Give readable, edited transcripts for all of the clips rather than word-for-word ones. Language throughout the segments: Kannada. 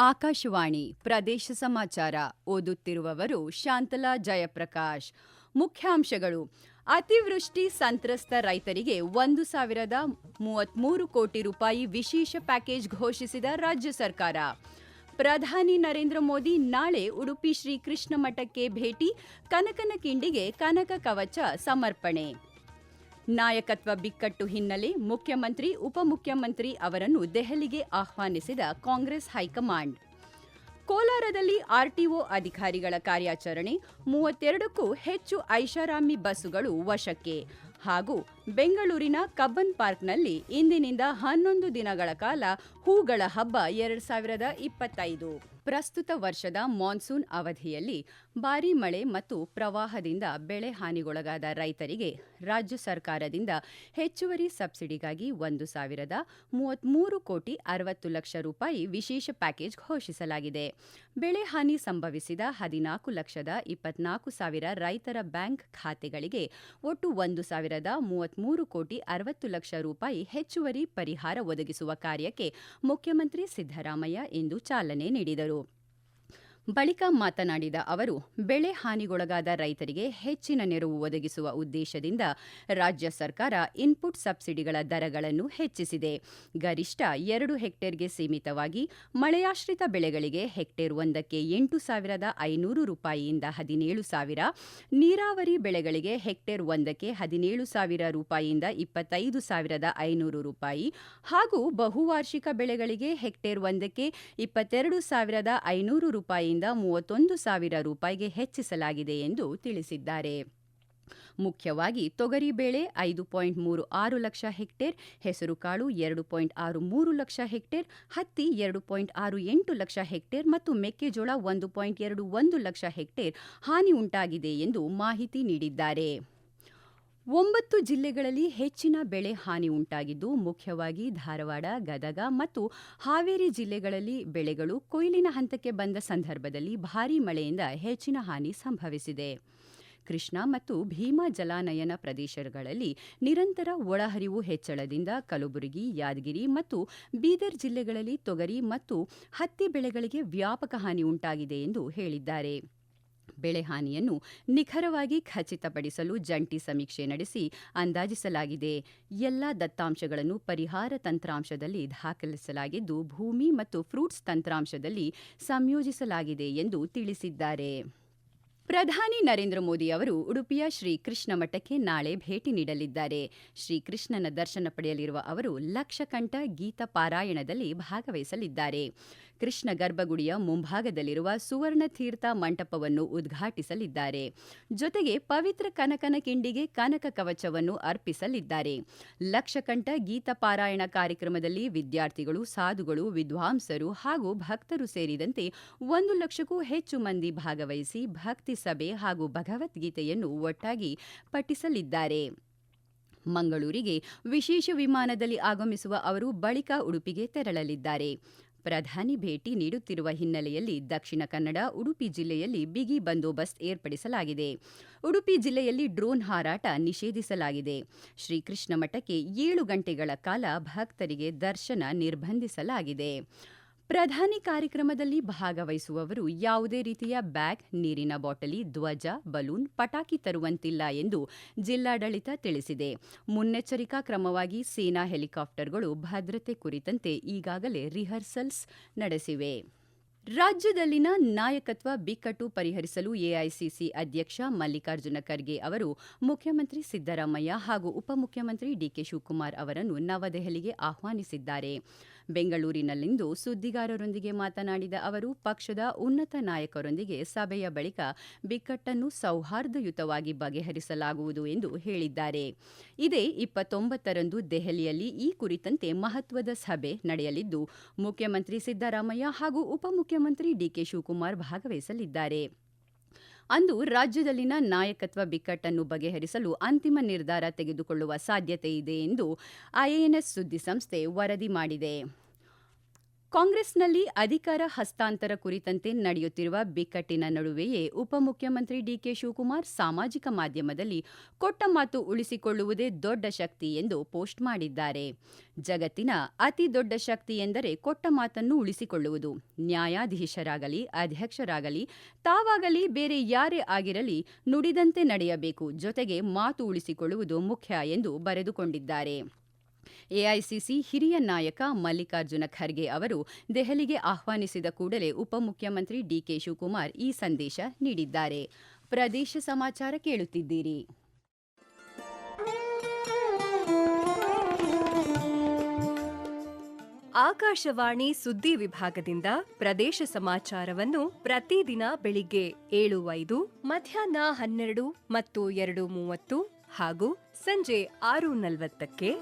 ಆಕಾಶವಾಣಿ ಪ್ರದೇಶ ಸಮಾಚಾರ ಓದುತ್ತಿರುವವರು ಶಾಂತಲಾ ಜಯಪ್ರಕಾಶ್. ಮುಖ್ಯಾಂಶಗಳು: ಅತಿವೃಷ್ಟಿ ಸಂತ್ರಸ್ತ ರೈತರಿಗೆ 1,033 ಕೋಟಿ ರೂಪಾಯಿ ವಿಶೇಷ ಪ್ಯಾಕೇಜ್ ಘೋಷಿಸಿದ ರಾಜ್ಯ ಸರ್ಕಾರ. ಪ್ರಧಾನಿ ನರೇಂದ್ರ ಮೋದಿ ನಾಳೆ ಉಡುಪಿ ಶ್ರೀ ಕೃಷ್ಣ ಮಠಕ್ಕೆ ಭೇಟಿ, ಕನಕನ ಕಿಂಡಿಗೆ ಕನಕ ಕವಚ ಸಮರ್ಪಣೆ. ನಾಯಕತ್ವ ಬಿಕ್ಕಟ್ಟು ಹಿನ್ನೆಲೆ ಮುಖ್ಯಮಂತ್ರಿ, ಉಪಮುಖ್ಯಮಂತ್ರಿ ಅವರನ್ನು ದೆಹಲಿಗೆ ಆಹ್ವಾನಿಸಿದ ಕಾಂಗ್ರೆಸ್ ಹೈಕಮಾಂಡ್. ಕೋಲಾರದಲ್ಲಿ ಆರ್ಟಿಒ ಅಧಿಕಾರಿಗಳ ಕಾರ್ಯಾಚರಣೆ, 32ಕ್ಕೂ ಹೆಚ್ಚು ಐಷಾರಾಮಿ ಬಸ್ಸುಗಳು ವಶಕ್ಕೆ. ಹಾಗೂ ಬೆಂಗಳೂರಿನ ಕಬ್ಬನ್ ಪಾರ್ಕ್ನಲ್ಲಿ ಇಂದಿನಿಂದ 11 ದಿನಗಳ ಕಾಲ ಹೂಗಳ ಹಬ್ಬ 2025. ಪ್ರಸ್ತುತ ವರ್ಷದ ಮಾನ್ಸೂನ್ ಅವಧಿಯಲ್ಲಿ ಭಾರೀ ಮಳೆ ಮತ್ತು ಪ್ರವಾಹದಿಂದ ಬೆಳೆ ಹಾನಿಗೊಳಗಾದ ರೈತರಿಗೆ ರಾಜ್ಯ ಸರ್ಕಾರದಿಂದ ಹೆಚ್ಚುವರಿ ಸಬ್ಸಿಡಿಗಾಗಿ 1,033 ಕೋಟಿ 60 ಲಕ್ಷ ರೂಪಾಯಿ ವಿಶೇಷ ಪ್ಯಾಕೇಜ್ ಘೋಷಿಸಲಾಗಿದೆ. ಬೆಳೆ ಹಾನಿ ಸಂಭವಿಸಿದ 14,24,000 ರೈತರ ಬ್ಯಾಂಕ್ ಖಾತೆಗಳಿಗೆ ಒಟ್ಟು 1,033 ಕೋಟಿ 60 ಲಕ್ಷ ರೂಪಾಯಿ ಹೆಚ್ಚುವರಿ ಪರಿಹಾರ ಒದಗಿಸುವ ಕಾರ್ಯಕ್ಕೆ ಮುಖ್ಯಮಂತ್ರಿ ಸಿದ್ದರಾಮಯ್ಯ ಇಂದು ಚಾಲನೆ ನೀಡಿದರು. ಬಳಿಕ ಮಾತನಾಡಿದ ಅವರು, ಬೆಳೆ ಹಾನಿಗೊಳಗಾದ ರೈತರಿಗೆ ಹೆಚ್ಚಿನ ನೆರವು ಒದಗಿಸುವ ಉದ್ದೇಶದಿಂದ ರಾಜ್ಯ ಸರ್ಕಾರ ಇನ್ಪುಟ್ ಸಬ್ಸಿಡಿಗಳ ದರಗಳನ್ನು ಹೆಚ್ಚಿಸಿದೆ. ಗರಿಷ್ಠ 2 ಹೆಕ್ಟೇರ್ಗೆ ಸೀಮಿತವಾಗಿ ಮಳೆಯಾಶ್ರಿತ ಬೆಳೆಗಳಿಗೆ ಹೆಕ್ಟೇರ್ ಒಂದಕ್ಕೆ 8,500 ರೂಪಾಯಿಯಿಂದ 17,000, ನೀರಾವರಿ ಬೆಳೆಗಳಿಗೆ ಹೆಕ್ಟೇರ್ ಒಂದಕ್ಕೆ 17,000 ರೂಪಾಯಿಯಿಂದ 25,500 ರೂಪಾಯಿ ಹಾಗೂ ಬಹುವಾರ್ಷಿಕ ಬೆಳೆಗಳಿಗೆ ಹೆಕ್ಟೇರ್ ಒಂದಕ್ಕೆ 22,500 ರೂಪಾಯಿಯಿಂದ 31,000 ರೂಪಾಯಿಗೆ ಹೆಚ್ಚಿಸಲಾಗಿದೆ ಎಂದು ತಿಳಿಸಿದ್ದಾರೆ. ಮುಖ್ಯವಾಗಿ ತೊಗರಿಬೇಳೆ 5.36 ಲಕ್ಷ ಹೆಕ್ಟೇರ್, ಹೆಸರುಕಾಳು 2.63 ಲಕ್ಷ ಹೆಕ್ಟೇರ್, ಹತ್ತಿ 2.68 ಲಕ್ಷ ಹೆಕ್ಟೇರ್ ಮತ್ತು ಮೆಕ್ಕೆಜೋಳ 1.21 ಲಕ್ಷ ಹೆಕ್ಟೇರ್ ಹಾನಿ ಉಂಟಾಗಿದೆ ಎಂದು ಮಾಹಿತಿ ನೀಡಿದ್ದಾರೆ. 9 ಜಿಲ್ಲೆಗಳಲ್ಲಿ ಹೆಚ್ಚಿನ ಬೆಳೆ ಹಾನಿ ಉಂಟಾಗಿದ್ದು, ಮುಖ್ಯವಾಗಿ ಧಾರವಾಡ, ಗದಗ ಮತ್ತು ಹಾವೇರಿ ಜಿಲ್ಲೆಗಳಲ್ಲಿ ಬೆಳೆಗಳು ಕೊಯ್ಲಿನ ಹಂತಕ್ಕೆ ಬಂದ ಸಂದರ್ಭದಲ್ಲಿ ಭಾರೀ ಮಳೆಯಿಂದ ಹೆಚ್ಚಿನ ಹಾನಿ ಸಂಭವಿಸಿದೆ. ಕೃಷ್ಣಾ ಮತ್ತು ಭೀಮಾ ಜಲಾನಯನ ಪ್ರದೇಶಗಳಲ್ಲಿ ನಿರಂತರ ಒಳಹರಿವು ಹೆಚ್ಚಳದಿಂದ ಕಲಬುರಗಿ, ಯಾದಗಿರಿ ಮತ್ತು ಬೀದರ್ ಜಿಲ್ಲೆಗಳಲ್ಲಿ ತೊಗರಿ ಮತ್ತು ಹತ್ತಿ ಬೆಳೆಗಳಿಗೆ ವ್ಯಾಪಕ ಹಾನಿ ಉಂಟಾಗಿದೆ ಎಂದು ಹೇಳಿದ್ದಾರೆ. ಬೆಳೆ ಹಾನಿಯನ್ನು ನಿಖರವಾಗಿ ಖಚಿತಪಡಿಸಲು ಜಂಟಿ ಸಮೀಕ್ಷೆ ನಡೆಸಿ ಅಂದಾಜಿಸಲಾಗಿದೆ. ಎಲ್ಲ ದತ್ತಾಂಶಗಳನ್ನು ಪರಿಹಾರ ತಂತ್ರಾಂಶದಲ್ಲಿ ದಾಖಲಿಸಲಾಗಿದ್ದು, ಭೂಮಿ ಮತ್ತು ಫ್ರೂಟ್ಸ್ ತಂತ್ರಾಂಶದಲ್ಲಿ ಸಂಯೋಜಿಸಲಾಗಿದೆ ಎಂದು ತಿಳಿಸಿದ್ದಾರೆ. ಪ್ರಧಾನಿ ನರೇಂದ್ರ ಮೋದಿ ಅವರು ಉಡುಪಿಯ ಶ್ರೀ ಕೃಷ್ಣ ಮಠಕ್ಕೆ ನಾಳೆ ಭೇಟಿ ನೀಡಲಿದ್ದಾರೆ. ಶ್ರೀಕೃಷ್ಣನ ದರ್ಶನ ಪಡೆಯಲಿರುವ ಅವರು ಲಕ್ಷಕಂಠ ಗೀತ ಪಾರಾಯಣದಲ್ಲಿ ಭಾಗವಹಿಸಲಿದ್ದಾರೆ. ಕೃಷ್ಣ ಗರ್ಭಗುಡಿಯ ಮುಂಭಾಗದಲ್ಲಿರುವ ಸುವರ್ಣ ತೀರ್ಥ ಮಂಟಪವನ್ನು ಉದ್ಘಾಟಿಸಲಿದ್ದಾರೆ. ಜೊತೆಗೆ ಪವಿತ್ರ ಕನಕನ ಕಿಂಡಿಗೆ ಕನಕ ಕವಚವನ್ನು ಅರ್ಪಿಸಲಿದ್ದಾರೆ. ಲಕ್ಷಕಂಠ ಗೀತ ಪಾರಾಯಣ ಕಾರ್ಯಕ್ರಮದಲ್ಲಿ ವಿದ್ಯಾರ್ಥಿಗಳು, ಸಾಧುಗಳು, ವಿದ್ವಾಂಸರು ಹಾಗೂ ಭಕ್ತರು ಸೇರಿದಂತೆ 1 ಲಕ್ಷಕ್ಕೂ ಹೆಚ್ಚು ಮಂದಿ ಭಾಗವಹಿಸಿ ಭಕ್ತಿ ಸಭೆ ಹಾಗೂ ಭಗವದ್ಗೀತೆಯನ್ನು ಒಟ್ಟಾಗಿ ಪಠಿಸಲಿದ್ದಾರೆ. ಮಂಗಳೂರಿಗೆ ವಿಶೇಷ ವಿಮಾನದಲ್ಲಿ ಆಗಮಿಸುವ ಅವರು ಬಳಿಕ ಉಡುಪಿಗೆ ತೆರಳಲಿದ್ದಾರೆ. ಪ್ರಧಾನಿ ಭೇಟಿ ನೀಡುತ್ತಿರುವ ಹಿನ್ನೆಲೆಯಲ್ಲಿ ದಕ್ಷಿಣ ಕನ್ನಡ, ಉಡುಪಿ ಜಿಲ್ಲೆಯಲ್ಲಿ ಬಿಗಿ ಬಂದೋಬಸ್ತ್ ಏರ್ಪಡಿಸಲಾಗಿದೆ. ಉಡುಪಿ ಜಿಲ್ಲೆಯಲ್ಲಿ ಡ್ರೋನ್ ಹಾರಾಟ ನಿಷೇಧಿಸಲಾಗಿದೆ. ಶ್ರೀಕೃಷ್ಣ ಮಠಕ್ಕೆ 7 ಗಂಟೆಗಳ ಕಾಲ ಭಕ್ತರಿಗೆ ದರ್ಶನ ನಿರ್ಬಂಧಿಸಲಾಗಿದೆ. ಪ್ರಧಾನಿ ಕಾರ್ಯಕ್ರಮದಲ್ಲಿ ಭಾಗವಹಿಸುವವರು ಯಾವುದೇ ರೀತಿಯ ಬ್ಯಾಗ್, ನೀರಿನ ಬಾಟಲಿ, ಧ್ವಜ, ಬಲೂನ್, ಪಟಾಕಿ ತರುವಂತಿಲ್ಲ ಎಂದು ಜಿಲ್ಲಾಡಳಿತ ತಿಳಿಸಿದೆ. ಮುನ್ನೆಚ್ಚರಿಕಾ ಕ್ರಮವಾಗಿ ಸೇನಾ ಹೆಲಿಕಾಪ್ಟರ್ಗಳು ಭದ್ರತೆ ಕುರಿತಂತೆ ಈಗಾಗಲೇ ರಿಹರ್ಸಲ್ಸ್ ನಡೆಸಿವೆ. ರಾಜ್ಯದಲ್ಲಿನ ನಾಯಕತ್ವ ಬಿಕ್ಕಟ್ಟು ಪರಿಹರಿಸಲು ಎಐಸಿಸಿ ಅಧ್ಯಕ್ಷ ಮಲ್ಲಿಕಾರ್ಜುನ ಖರ್ಗೆ ಅವರು ಮುಖ್ಯಮಂತ್ರಿ ಸಿದ್ದರಾಮಯ್ಯ ಹಾಗೂ ಉಪಮುಖ್ಯಮಂತ್ರಿ ಡಿಕೆ ಶಿವಕುಮಾರ್ ಅವರನ್ನು ನವದೆಹಲಿಗೆ ಆಹ್ವಾನಿಸಿದ್ದಾರೆ. ಬೆಂಗಳೂರಿನಲ್ಲಿಂದು ಸುದ್ದಿಗಾರರೊಂದಿಗೆ ಮಾತನಾಡಿದ ಅವರು, ಪಕ್ಷದ ಉನ್ನತ ನಾಯಕರೊಂದಿಗೆ ಸಭೆಯ ಬಳಿಕ ಬಿಕ್ಕಟ್ಟನ್ನು ಸೌಹಾರ್ದಯುತವಾಗಿ ಬಗೆಹರಿಸಲಾಗುವುದು ಎಂದು ಹೇಳಿದ್ದಾರೆ. ಇದೇ 29ರಂದು ದೆಹಲಿಯಲ್ಲಿ ಈ ಕುರಿತಂತೆ ಮಹತ್ವದ ಸಭೆ ನಡೆಯಲಿದ್ದು, ಮುಖ್ಯಮಂತ್ರಿ ಸಿದ್ದರಾಮಯ್ಯ ಹಾಗೂ ಉಪಮುಖ್ಯಮಂತ್ರಿ ಡಿಕೆ ಶಿವಕುಮಾರ್ ಭಾಗವಹಿಸಲಿದ್ದಾರೆ. ಅಂದು ರಾಜ್ಯದಲ್ಲಿನ ನಾಯಕತ್ವ ಬಿಕ್ಕಟ್ಟನ್ನು ಬಗೆಹರಿಸಲು ಅಂತಿಮ ನಿರ್ಧಾರ ತೆಗೆದುಕೊಳ್ಳುವ ಸಾಧ್ಯತೆಯಿದೆ ಎಂದು ಐಎನ್ಎಸ್ ಸುದ್ದಿಸಂಸ್ಥೆ ವರದಿ ಮಾಡಿದೆ. ಕಾಂಗ್ರೆಸ್ನಲ್ಲಿ ಅಧಿಕಾರ ಹಸ್ತಾಂತರ ಕುರಿತಂತೆ ನಡೆಯುತ್ತಿರುವ ಬಿಕ್ಕಟ್ಟಿನ ನಡುವೆಯೇ ಉಪಮುಖ್ಯಮಂತ್ರಿ ಡಿಕೆ ಶಿವಕುಮಾರ್ ಸಾಮಾಜಿಕ ಮಾಧ್ಯಮದಲ್ಲಿ ಕೊಟ್ಟ ಮಾತು ಉಳಿಸಿಕೊಳ್ಳುವುದೇ ದೊಡ್ಡ ಶಕ್ತಿ ಎಂದು ಪೋಸ್ಟ್ ಮಾಡಿದ್ದಾರೆ. ಜಗತ್ತಿನ ಅತಿ ದೊಡ್ಡ ಶಕ್ತಿ ಎಂದರೆ ಕೊಟ್ಟ ಮಾತನ್ನು ಉಳಿಸಿಕೊಳ್ಳುವುದು. ನ್ಯಾಯಾಧೀಶರಾಗಲಿ, ಅಧ್ಯಕ್ಷರಾಗಲಿ, ತಾವಾಗಲಿ, ಬೇರೆ ಯಾರೇ ಆಗಿರಲಿ ನುಡಿದಂತೆ ನಡೆಯಬೇಕು. ಜೊತೆಗೆ ಮಾತು ಉಳಿಸಿಕೊಳ್ಳುವುದು ಮುಖ್ಯ ಎಂದು ಬರೆದುಕೊಂಡಿದ್ದಾರೆ. ಎಐಸಿಸಿ ಹಿರಿಯ ನಾಯಕ ಮಲ್ಲಿಕಾರ್ಜುನ ಖರ್ಗೆ ಅವರು ದೆಹಲಿಗೆ ಆಹ್ವಾನಿಸಿದ ಕೂಡಲೇ ಉಪಮುಖ್ಯಮಂತ್ರಿ ಡಿಕೆ ಶಿವಕುಮಾರ್ ಈ ಸಂದೇಶ ನೀಡಿದ್ದಾರೆ. ಪ್ರದೇಶ ಸಮಾಚಾರ ಕೇಳುತ್ತಿದ್ದೀರಿ. ಆಕಾಶವಾಣಿ ಸುದ್ದಿ ವಿಭಾಗದಿಂದ ಪ್ರದೇಶ ಸಮಾಚಾರವನ್ನು ಪ್ರತಿದಿನ ಬೆಳಿಗ್ಗೆ 7:05, ಮಧ್ಯಾಹ್ನ 12 ಮತ್ತು 2:30 ಹಾಗೂ ಸಂಜೆ 6:40ಕ್ಕೆ,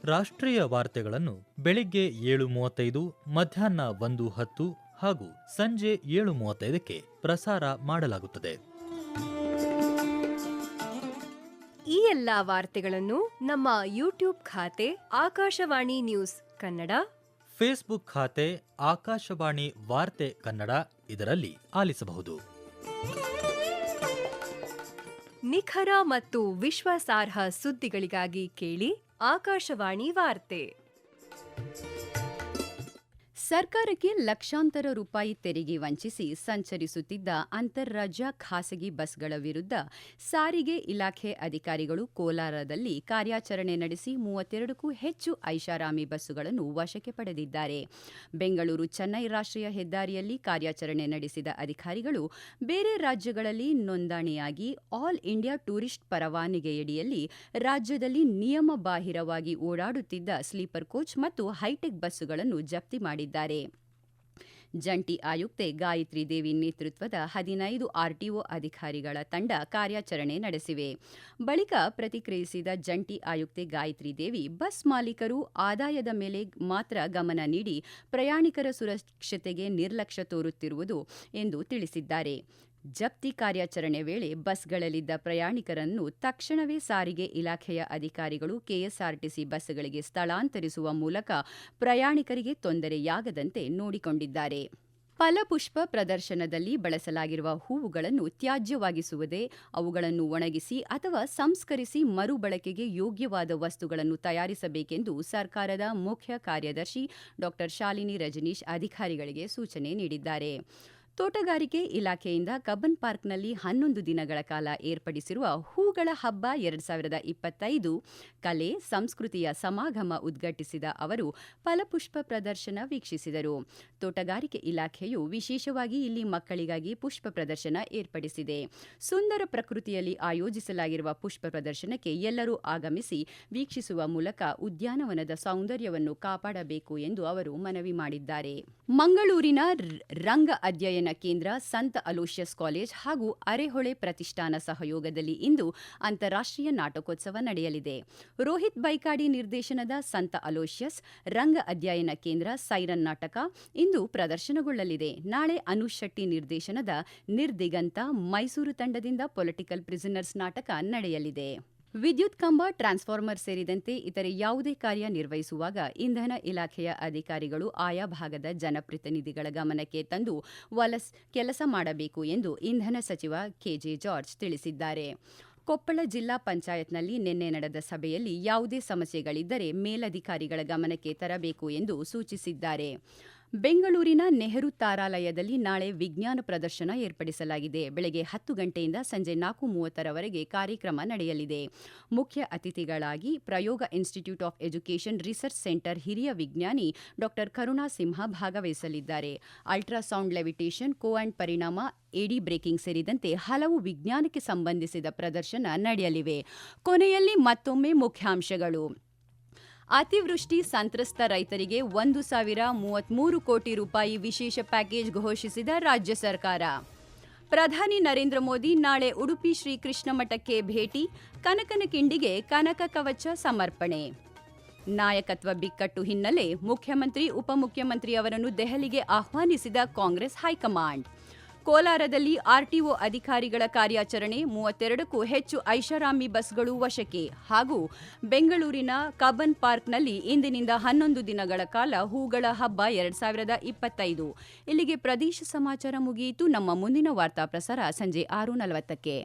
ರಾಷ್ಟ್ರೀಯ ವಾರ್ತೆಗಳನ್ನು ಬೆಳಿಗ್ಗೆ 7:35, ಮಧ್ಯಾಹ್ನ 1:10 ಹಾಗೂ ಸಂಜೆ 7:35ಕ್ಕೆ ಪ್ರಸಾರ ಮಾಡಲಾಗುತ್ತದೆ. ಈ ಎಲ್ಲಾ ವಾರ್ತೆಗಳನ್ನು ನಮ್ಮ ಯೂಟ್ಯೂಬ್ ಖಾತೆ ಆಕಾಶವಾಣಿ ನ್ಯೂಸ್ ಕನ್ನಡ, ಫೇಸ್ಬುಕ್ ಖಾತೆ ಆಕಾಶವಾಣಿ ವಾರ್ತೆ ಕನ್ನಡ ಇದರಲ್ಲಿ ಆಲಿಸಬಹುದು. ನಿಖರ ಮತ್ತು ವಿಶ್ವಾಸಾರ್ಹ ಸುದ್ದಿಗಳಿಗಾಗಿ ಕೇಳಿ ಆಕಾಶವಾಣಿ ವಾರ್ತೆ. ಸರ್ಕಾರಕ್ಕೆ ಲಕ್ಷಾಂತರ ರೂಪಾಯಿ ತೆರಿಗೆ ವಂಚಿಸಿ ಸಂಚರಿಸುತ್ತಿದ್ದ ಅಂತಾರಾಜ್ಯ ಖಾಸಗಿ ಬಸ್ಗಳ ವಿರುದ್ಧ ಸಾರಿಗೆ ಇಲಾಖೆ ಅಧಿಕಾರಿಗಳು ಕೋಲಾರದಲ್ಲಿ ಕಾರ್ಯಾಚರಣೆ ನಡೆಸಿ 32ಕ್ಕೂ ಹೆಚ್ಚು ಐಷಾರಾಮಿ ಬಸ್ಸುಗಳನ್ನು ವಶಕ್ಕೆ ಪಡೆದಿದ್ದಾರೆ. ಬೆಂಗಳೂರು ಚೆನ್ನೈ ರಾಷ್ಟ್ರೀಯ ಹೆದ್ದಾರಿಯಲ್ಲಿ ಕಾರ್ಯಾಚರಣೆ ನಡೆಸಿದ ಅಧಿಕಾರಿಗಳು ಬೇರೆ ರಾಜ್ಯಗಳಲ್ಲಿ ನೋಂದಣಿಯಾಗಿ ಆಲ್ ಇಂಡಿಯಾ ಟೂರಿಸ್ಟ್ ಪರವಾನಗಿಯಡಿಯಲ್ಲಿ ರಾಜ್ಯದಲ್ಲಿ ನಿಯಮ ಬಾಹಿರವಾಗಿ ಓಡಾಡುತ್ತಿದ್ದ ಸ್ಲೀಪರ್ ಕೋಚ್ ಮತ್ತು ಹೈಟೆಕ್ ಬಸ್ಸುಗಳನ್ನು ಜಪ್ತಿ ಮಾಡಿದ್ದಾರೆ. ಜಂಟಿ ಆಯುಕ್ತೆ ಗಾಯತ್ರಿ ದೇವಿ ನೇತೃತ್ವದ 15 ಆರ್ಟಿಒ ಅಧಿಕಾರಿಗಳ ತಂಡ ಕಾರ್ಯಾಚರಣೆ ನಡೆಸಿವೆ. ಬಳಿಕ ಪ್ರತಿಕ್ರಿಯಿಸಿದ ಜಂಟಿ ಆಯುಕ್ತೆ ಗಾಯತ್ರಿ ದೇವಿ, ಬಸ್ ಮಾಲೀಕರು ಆದಾಯದ ಮೇಲೆ ಮಾತ್ರ ಗಮನ ನೀಡಿ ಪ್ರಯಾಣಿಕರ ಸುರಕ್ಷತೆಗೆ ನಿರ್ಲಕ್ಷ್ಯ ತೋರುತ್ತಿರುವುದು ಎಂದು ತಿಳಿಸಿದ್ದಾರೆ. ಜಪ್ತಿ ಕಾರ್ಯಾಚರಣೆ ವೇಳೆ ಬಸ್ಗಳಲ್ಲಿದ್ದ ಪ್ರಯಾಣಿಕರನ್ನು ತಕ್ಷಣವೇ ಸಾರಿಗೆ ಇಲಾಖೆಯ ಅಧಿಕಾರಿಗಳು ಕೆಎಸ್ಆರ್ಟಿಸಿ ಬಸ್ಗಳಿಗೆ ಸ್ಥಳಾಂತರಿಸುವ ಮೂಲಕ ಪ್ರಯಾಣಿಕರಿಗೆ ತೊಂದರೆಯಾಗದಂತೆ ನೋಡಿಕೊಂಡಿದ್ದಾರೆ. ಫಲಪುಷ್ಪ ಪ್ರದರ್ಶನದಲ್ಲಿ ಬಳಸಲಾಗಿರುವ ಹೂವುಗಳನ್ನು ತ್ಯಾಜ್ಯವಾಗಿಸುವುದೇ, ಅವುಗಳನ್ನು ಒಣಗಿಸಿ ಅಥವಾ ಸಂಸ್ಕರಿಸಿ ಮರುಬಳಕೆಗೆ ಯೋಗ್ಯವಾದ ವಸ್ತುಗಳನ್ನು ತಯಾರಿಸಬೇಕೆಂದು ಸರ್ಕಾರದ ಮುಖ್ಯ ಕಾರ್ಯದರ್ಶಿ ಡಾ. ಶಾಲಿನಿ ರಜನೀಶ್ ಅಧಿಕಾರಿಗಳಿಗೆ ಸೂಚನೆ ನೀಡಿದ್ದಾರೆ. ತೋಟಗಾರಿಕೆ ಇಲಾಖೆಯಿಂದ ಕಬ್ಬನ್ ಪಾರ್ಕ್ನಲ್ಲಿ 11 ದಿನಗಳ ಕಾಲ ಏರ್ಪಡಿಸಿರುವ ಹೂಗಳ ಹಬ್ಬ 2025 ಕಲೆ ಸಂಸ್ಕೃತಿಯ ಸಮಾಗಮ ಉದ್ಘಾಟಿಸಿದ ಅವರು ಫಲಪುಷ್ಪ ಪ್ರದರ್ಶನ ವೀಕ್ಷಿಸಿದರು. ತೋಟಗಾರಿಕೆ ಇಲಾಖೆಯು ವಿಶೇಷವಾಗಿ ಇಲ್ಲಿ ಮಕ್ಕಳಿಗಾಗಿ ಪುಷ್ಪ ಪ್ರದರ್ಶನ ಏರ್ಪಡಿಸಿದೆ. ಸುಂದರ ಪ್ರಕೃತಿಯಲ್ಲಿ ಆಯೋಜಿಸಲಾಗಿರುವ ಪುಷ್ಪ ಪ್ರದರ್ಶನಕ್ಕೆ ಎಲ್ಲರೂ ಆಗಮಿಸಿ ವೀಕ್ಷಿಸುವ ಮೂಲಕ ಉದ್ಯಾನವನದ ಸೌಂದರ್ಯವನ್ನು ಕಾಪಾಡಬೇಕು ಎಂದು ಅವರು ಮನವಿ ಮಾಡಿದ್ದಾರೆ. ಮಂಗಳೂರಿನ ರಂಗ ಅಧ್ಯಯನ ಕೇಂದ್ರ, ಸಂತ ಅಲೋಷಿಯಸ್ ಕಾಲೇಜ್ ಹಾಗೂ ಅರೆಹೊಳೆ ಪ್ರತಿಷ್ಠಾನ ಸಹಯೋಗದಲ್ಲಿ ಇಂದು ಅಂತಾರಾಷ್ಟ್ರೀಯ ನಾಟಕೋತ್ಸವ ನಡೆಯಲಿದೆ. ರೋಹಿತ್ ಬೈಕಾಡಿ ನಿರ್ದೇಶನದ ಸಂತ ಅಲೋಷಿಯಸ್ ರಂಗ ಅಧ್ಯಯನ ಕೇಂದ್ರ ಸೈರನ್ ನಾಟಕ ಇಂದು ಪ್ರದರ್ಶನಗೊಳ್ಳಲಿದೆ. ನಾಳೆ ಅನುಷ್ ಶೆಟ್ಟಿ ನಿರ್ದೇಶನದ ನಿರ್ದಿಗಂತ ಮೈಸೂರು ತಂಡದಿಂದ ಪೊಲಿಟಿಕಲ್ ಪ್ರಿಸನರ್ಸ್ ನಾಟಕ ನಡೆಯಲಿದೆ. ವಿದ್ಯುತ್ ಕಂಬ, ಟ್ರಾನ್ಸ್ಫಾರ್ಮರ್ ಸೇರಿದಂತೆ ಇತರೆ ಯಾವುದೇ ಕಾರ್ಯ ನಿರ್ವಹಿಸುವಾಗ ಇಂಧನ ಇಲಾಖೆಯ ಅಧಿಕಾರಿಗಳು ಆಯಾ ಭಾಗದ ಜನಪ್ರತಿನಿಧಿಗಳ ಗಮನಕ್ಕೆ ತಂದು ಕೆಲಸ ಮಾಡಬೇಕು ಎಂದು ಇಂಧನ ಸಚಿವ ಕೆಜೆ ಜಾರ್ಜ್ ತಿಳಿಸಿದ್ದಾರೆ. ಕೊಪ್ಪಳ ಜಿಲ್ಲಾ ಪಂಚಾಯತ್ನಲ್ಲಿ ನಿನ್ನೆ ನಡೆದ ಸಭೆಯಲ್ಲಿ ಯಾವುದೇ ಸಮಸ್ಯೆಗಳಿದ್ದರೆ ಮೇಲಧಿಕಾರಿಗಳ ಗಮನಕ್ಕೆ ತರಬೇಕು ಎಂದು ಸೂಚಿಸಿದ್ದಾರೆ. ಬೆಂಗಳೂರಿನ ನೆಹರು ತಾರಾಲಯದಲ್ಲಿ ನಾಳೆ ವಿಜ್ಞಾನ ಪ್ರದರ್ಶನ ಏರ್ಪಡಿಸಲಾಗಿದೆ. ಬೆಳಗ್ಗೆ 10 ಗಂಟೆಯಿಂದ ಸಂಜೆ 4:30ರವರೆಗೆ ಕಾರ್ಯಕ್ರಮ ನಡೆಯಲಿದೆ. ಮುಖ್ಯ ಅತಿಥಿಗಳಾಗಿ ಪ್ರಯೋಗ institute of education research centre ಹಿರಿಯ ವಿಜ್ಞಾನಿ ಡಾ. ಕರುಣಾ ಸಿಂಹ ಭಾಗವಹಿಸಲಿದ್ದಾರೆ. ಅಲ್ಟ್ರಾಸೌಂಡ್ ಲೆವಿಟೇಷನ್, ಕೋ ಆ್ಯಂಡ್ ಪರಿಣಾಮ, ಎಡಿ ಬ್ರೇಕಿಂಗ್ ಸೇರಿದಂತೆ ಹಲವು ವಿಜ್ಞಾನಕ್ಕೆ ಸಂಬಂಧಿಸಿದ ಪ್ರದರ್ಶನ ನಡೆಯಲಿವೆ. ಕೊನೆಯಲ್ಲಿ ಮತ್ತೊಮ್ಮೆ ಮುಖ್ಯಾಂಶಗಳು. ಅತಿವೃಷ್ಟಿ ಸಂತ್ರಸ್ತ ರೈತರಿಗೆ 1,033 ಕೋಟಿ ರೂಪಾಯಿ ವಿಶೇಷ ಪ್ಯಾಕೇಜ್ ಘೋಷಿಸಿದ ರಾಜ್ಯ ಸರ್ಕಾರ. ಪ್ರಧಾನಿ ನರೇಂದ್ರ ಮೋದಿ ನಾಳೆ ಉಡುಪಿ ಶ್ರೀ ಕೃಷ್ಣ ಮಠಕ್ಕೆ ಭೇಟಿ, ಕನಕನ ಕಿಂಡಿಗೆ ಕನಕ ಕವಚ ಸಮರ್ಪಣೆ. ನಾಯಕತ್ವ ಬಿಕ್ಕಟ್ಟು ಹಿನ್ನೆಲೆ ಮುಖ್ಯಮಂತ್ರಿ, ಉಪಮುಖ್ಯಮಂತ್ರಿ ಅವರನ್ನು ದೆಹಲಿಗೆ ಆಹ್ವಾನಿಸಿದ ಕಾಂಗ್ರೆಸ್ ಹೈಕಮಾಂಡ್. ಕೋಲಾರದಲ್ಲಿ ಆರ್ಟಿಒ ಅಧಿಕಾರಿಗಳ ಕಾರ್ಯಾಚರಣೆ, 32ಕ್ಕೂ ಹೆಚ್ಚು ಐಷಾರಾಮಿ ಬಸ್ಗಳು ವಶಕ್ಕೆ. ಹಾಗೂ ಬೆಂಗಳೂರಿನ ಕಬ್ಬನ್ ಪಾರ್ಕ್ನಲ್ಲಿ ಇಂದಿನಿಂದ 11 ದಿನಗಳ ಕಾಲ ಹೂಗಳ ಹಬ್ಬ 2025. ಇಲ್ಲಿಗೆ ಪ್ರದೇಶ ಸಮಾಚಾರ ಮುಗಿಯಿತು. ನಮ್ಮ ಮುಂದಿನ ವಾರ್ತಾ ಪ್ರಸಾರ ಸಂಜೆ 6:40ಕ್ಕೆ.